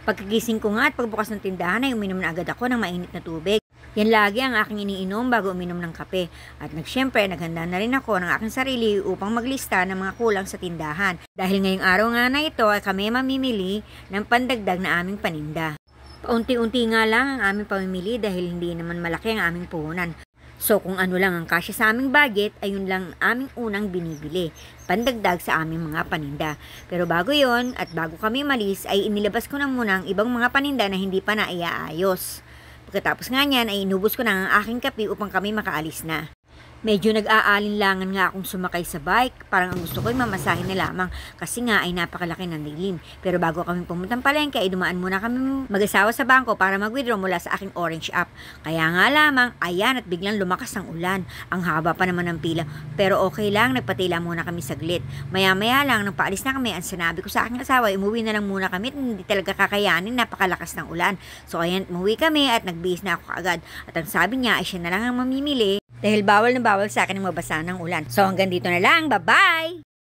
Pagkagising ko nga at pagbukas ng tindahan ay uminom na agad ako ng mainit na tubig. Yan lagi ang aking iniinom bago uminom ng kape. At naghanda na rin ako ng aking sarili upang maglista ng mga kulang sa tindahan. Dahil ngayong araw nga na ito ay kami mamimili ng pandagdag na aming paninda. Paunti-unti nga lang ang aming pamimili dahil hindi naman malaki ang aming puhunan. So kung ano lang ang kasya sa aming budget, ay yun lang aming unang binibili, pandagdag sa aming mga paninda. Pero bago yon at bago kami malis, ay inilabas ko na muna ang ibang mga paninda na hindi pa naiaayos. Pagkatapos nga niyan ay inubos ko na ang aking kape upang kami makaalis na. Medyo nag-aalinlangan nga akong sumakay sa bike, parang ang gusto ko ay mamasahin na lamang kasi nga ay napakalaki ng dilim. Pero bago kami pumuntang palengke ay dumaan muna kami mag-asawa sa bangko para mag-withdraw mula sa aking Orange app. Kaya nga lamang, ayan at biglang lumakas ang ulan. Ang haba pa naman ng pila, pero okay lang, nagpatila muna kami saglit. Maya-maya lang, nang paalis na kami, ang sinabi ko sa aking asawa, umuwi na lang muna kami at hindi talaga kakayanin, napakalakas ng ulan. So ayan, umuwi kami at nagbihis na ako kaagad. At ang sabi niya ay siya na lang ang mamimili dahil bawal na bawal sa akin ang mabasa ng ulan. So hanggang dito na lang. Bye-bye!